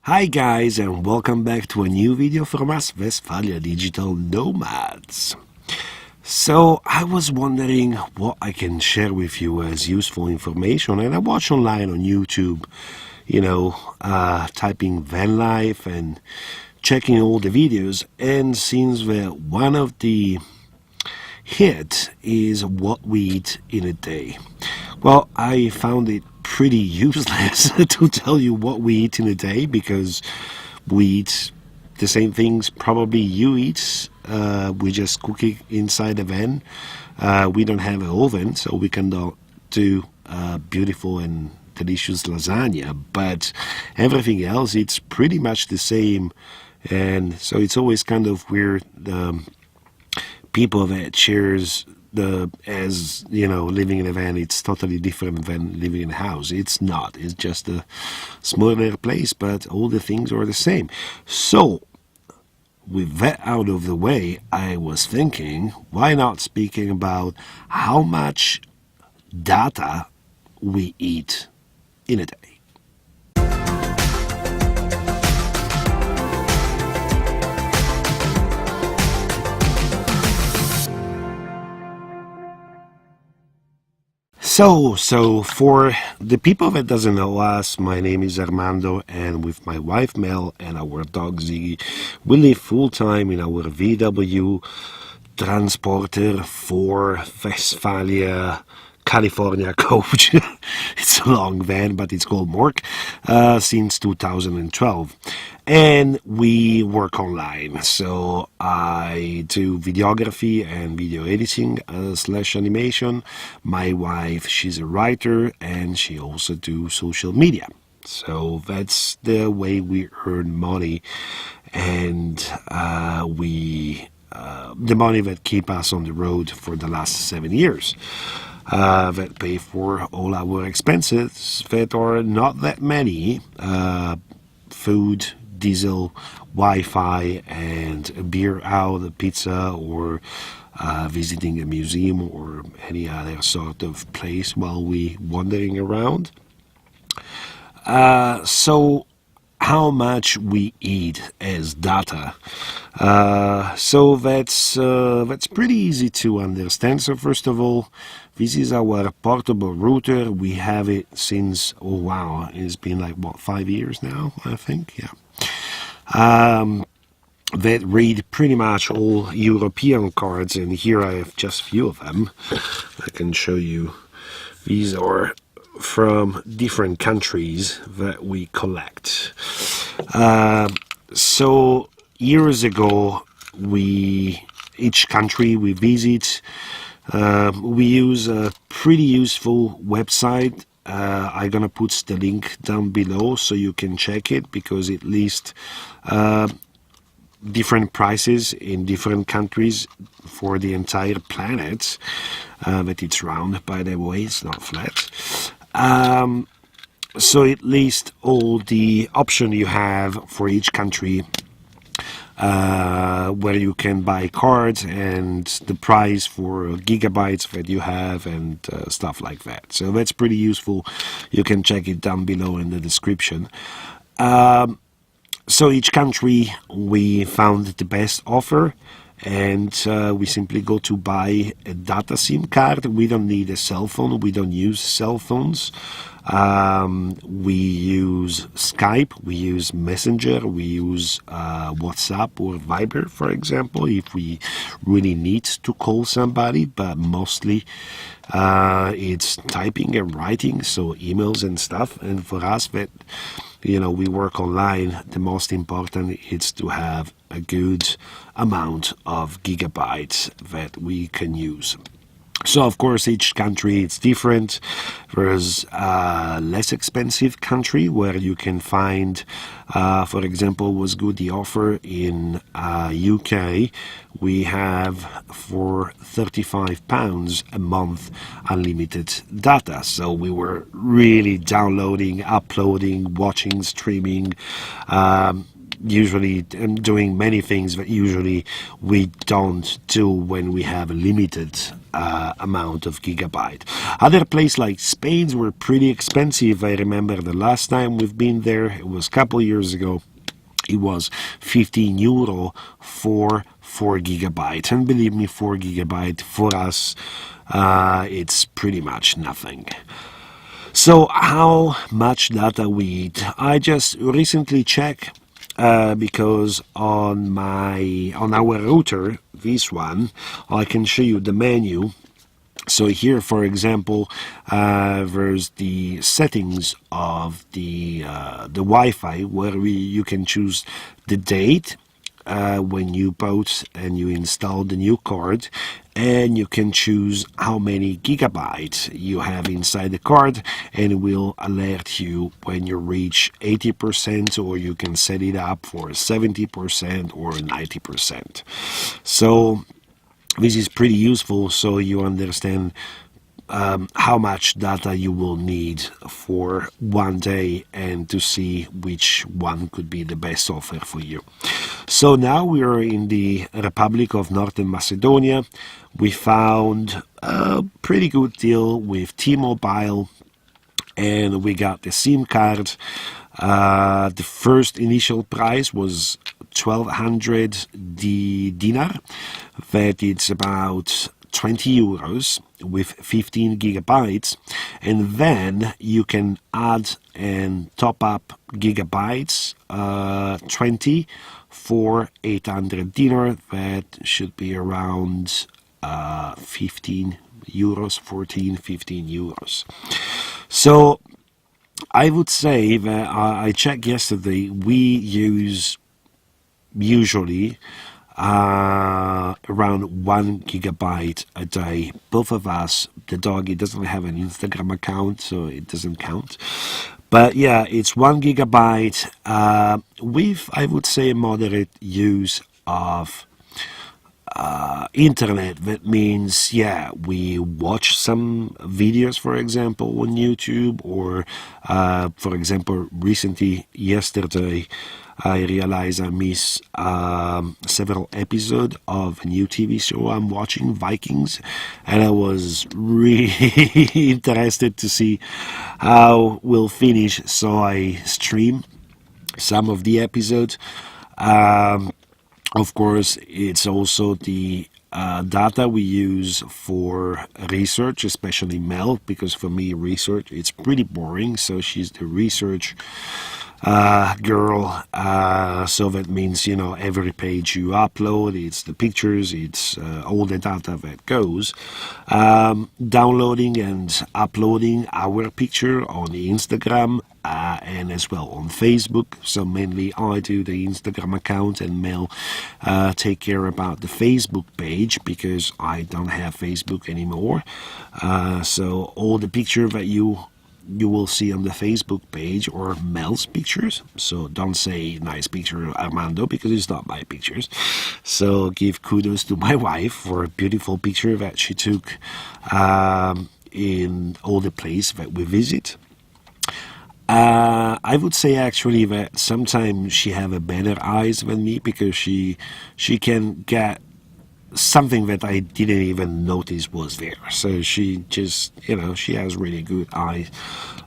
Hi guys, and welcome back to a new video from us Westphalia Digital Nomads. So I was wondering what I can share with you as useful information, and I watch online on YouTube, typing Vanlife and checking all the videos, and seems that one of the hit is what we eat in a day. Well, I found it pretty useless to tell you what we eat in a day because we eat the same things probably you eat. We just cook it inside the van. We don't have an oven, so we cannot do beautiful and delicious lasagna, but everything else it's pretty much the same. And so it's always kind of weird. People that shares living in a van, it's totally different than living in a house. It's not. It's just a smaller place, but all the things are the same. So with that out of the way, I was thinking, why not speaking about how much data we eat in a day? So for the people that doesn't know us, my name is Armando, and with my wife Mel and our dog Ziggy, we live full time in our VW transporter for Westphalia, California coach. It's a long van, but it's called Mork, since 2012. And we work online. So I do videography and video editing slash animation. My wife, she's a writer, and she also do social media. So that's the way we earn money, and the money that keep us on the road for the last 7 years. That pay for all our expenses that are not that many: food, diesel, Wi-Fi, and a beer out, a pizza, or visiting a museum or any other sort of place while we wandering around. So how much we eat as data. So that's pretty easy to understand. So first of all, this is our portable router. We have it since, oh wow, it's been like what, 5 years now, I think. Yeah. That read pretty much all European cards, and here I have just a few of them. I can show you. These are from different countries that we collect. So years ago, each country we visit, we use a pretty useful website. I'm gonna put the link down below so you can check it, because it lists different prices in different countries for the entire planet. But it's round, by the way, it's not flat. So it lists all the options you have for each country, where you can buy cards and the price for gigabytes that you have, and stuff like that. So that's pretty useful. You can check it down below in the description. So each country we found the best offer, and we simply go to buy a data SIM card. We don't need a cell phone. We don't use cell phones. We use Skype, we use Messenger, we use WhatsApp or Viber, for example, if we really need to call somebody, but mostly it's typing and writing, so emails and stuff. And for us that we work online, the most important is to have a good amount of gigabytes that we can use. So of course each country is different. There's a less expensive country where you can find, for example, was good the offer in UK. We have for £35 a month unlimited data. So we were really downloading, uploading, watching, streaming, usually doing many things that usually we don't do when we have a limited amount of gigabyte. Other places like Spain were pretty expensive. I remember the last time we've been there, it was a couple years ago. It was €15 for 4 gigabytes, and believe me, 4 gigabyte for us, it's pretty much nothing. So how much data we eat? I just recently checked because on our router, this one, I can show you the menu. So here, for example, there's the settings of the Wi-Fi where you can choose the date when you bought and you install the new card, and you can choose how many gigabytes you have inside the card, and it will alert you when you reach 80%, or you can set it up for 70% or 90%. So this is pretty useful, so you understand how much data you will need for one day and to see which one could be the best offer for you. So now we are in the Republic of Northern Macedonia. We found a pretty good deal with T-Mobile, and we got the SIM card. The first initial price was 1,200 dinar, that it's about €20 with 15 gigabytes, and then you can add and top up gigabytes, 20 for 800 dinar. That should be around €15, 14, €15. So I would say that I checked yesterday, we use usually around 1 gigabyte a day. Both of us, the doggy doesn't have an Instagram account, so it doesn't count. But yeah, it's 1 gigabyte with, I would say, moderate use of internet. That means, yeah, we watch some videos, for example, on YouTube, or for example, recently, yesterday, I realized I missed several episodes of a new TV show I'm watching, Vikings, and I was really interested to see how we'll finish, so I stream some of the episodes. Of course, it's also the data we use for research, especially Mel, because for me, research, it's pretty boring, so she's the research girl. So that means, every page you upload, it's the pictures, it's all the data that goes. Downloading and uploading our picture on Instagram, and as well on Facebook. So mainly I do the Instagram account, and Mel take care about the Facebook page, because I don't have Facebook anymore. So all the picture that you will see on the Facebook page or Mel's pictures. So don't say nice picture Armando, because it's not my pictures. So give kudos to my wife for a beautiful picture that she took in all the places that we visit. I would say actually that sometimes she have a better eyes than me, because she can get something that I didn't even notice was there. So she just, she has really good eyes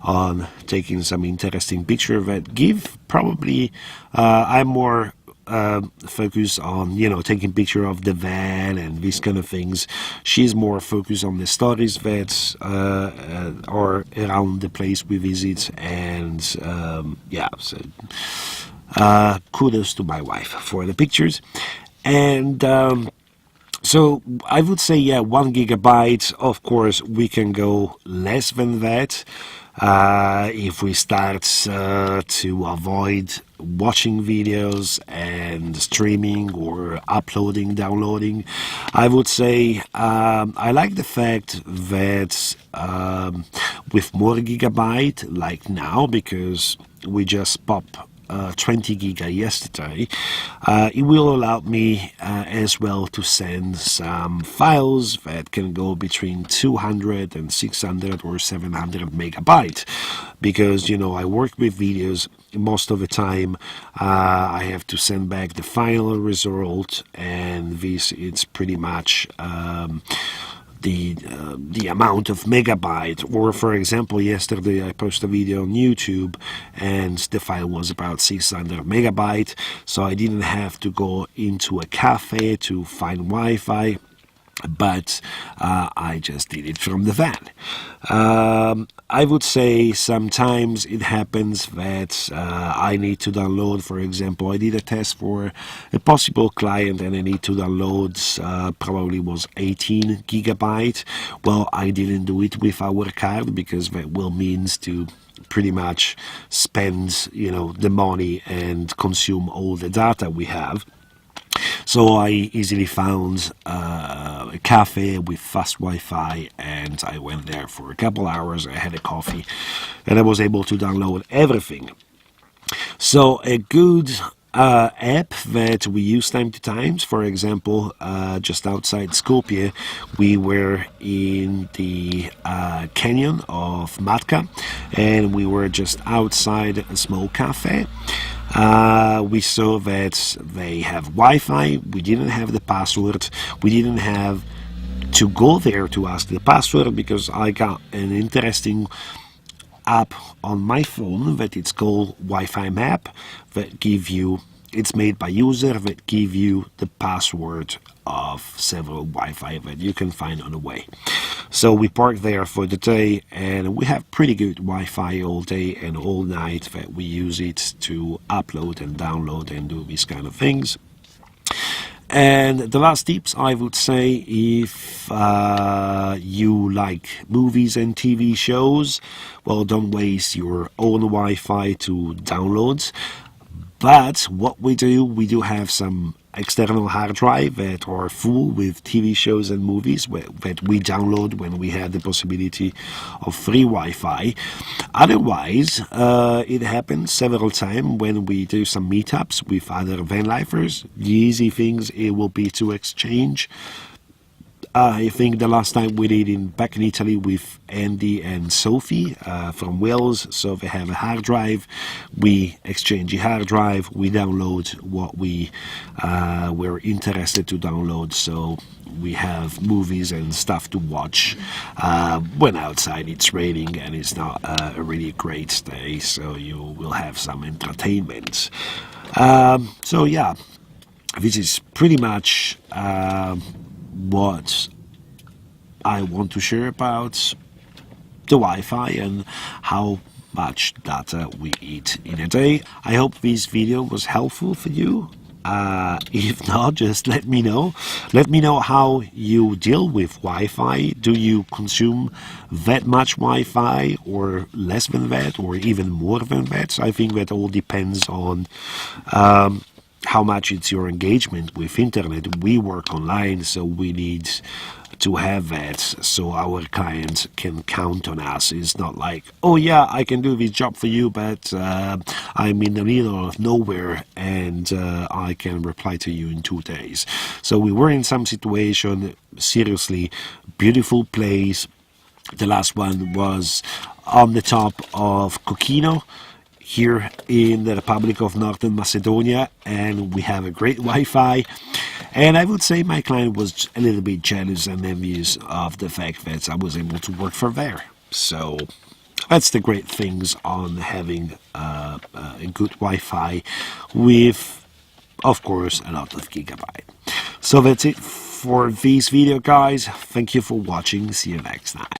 on taking some interesting picture that give probably, I'm more focused on, taking picture of the van and these kind of things. She's more focused on the stories that are around the place we visit, and yeah, so kudos to my wife for the pictures. And so I would say, yeah, 1 gigabyte. Of course, we can go less than that if we start to avoid watching videos and streaming or uploading, downloading. I would say I like the fact that with more gigabyte, like now, because we just pop 20 giga yesterday, it will allow me as well to send some files that can go between 200 and 600 or 700 megabytes, because I work with videos most of the time I have to send back the final result, and this it's pretty much the amount of megabyte. Or for example, yesterday I posted a video on YouTube and the file was about 600 megabyte, so I didn't have to go into a cafe to find Wi-Fi, but I just did it from the van. I would say sometimes it happens that I need to download, for example, I did a test for a possible client and I need to download, probably was 18 gigabyte. Well, I didn't do it with our card because that will means to pretty much spend, the money and consume all the data we have. So I easily found a cafe with fast Wi-Fi, and I went there for a couple hours. I had a coffee, and I was able to download everything. So a good app that we use time to time, for example, just outside Skopje, we were in the canyon of Matka, and we were just outside a small cafe. We saw that they have Wi-Fi. We didn't have the password. We didn't have to go there to ask the password because I got an interesting app on my phone that it's called Wi-Fi Map that give you, it's made by user that give you the password of several Wi-Fi that you can find on the way. So we parked there for the day, and we have pretty good Wi-Fi all day and all night that we use it to upload and download and do these kind of things. And the last tips, I would say, if you like movies and TV shows, well, don't waste your own Wi-Fi to downloads. But what we do have some external hard drive that are full with TV shows and movies that we download when we had the possibility of free Wi-Fi. Otherwise, it happens several times when we do some meetups with other Vanlifers. The easy things it will be to exchange. I think the last time we did back in Italy with Andy and Sophie from Wales, so they have a hard drive, we exchange the hard drive, we download what we were interested to download, so we have movies and stuff to watch when outside it's raining and it's not a really great day, so you will have some entertainment. So yeah, this is pretty much what I want to share about the Wi-Fi and how much data we eat in a day. I hope this video was helpful for you. If not, just let me know. Let me know how you deal with Wi-Fi. Do you consume that much Wi-Fi or less than that or even more than that? So I think that all depends on how much it's your engagement with internet. We work online, so we need to have that so our clients can count on us. It's not like, oh yeah, I can do this job for you, but I'm in the middle of nowhere and I can reply to you in 2 days. So we were in some situation, seriously, beautiful place. The last one was on the top of Kokino, here in the Republic of Northern Macedonia, and we have a great Wi-Fi. And I would say my client was a little bit jealous and envious of the fact that I was able to work from there. So that's the great things on having a good Wi-Fi with, of course, a lot of gigabyte. So that's it for this video, guys. Thank you for watching. See you next time.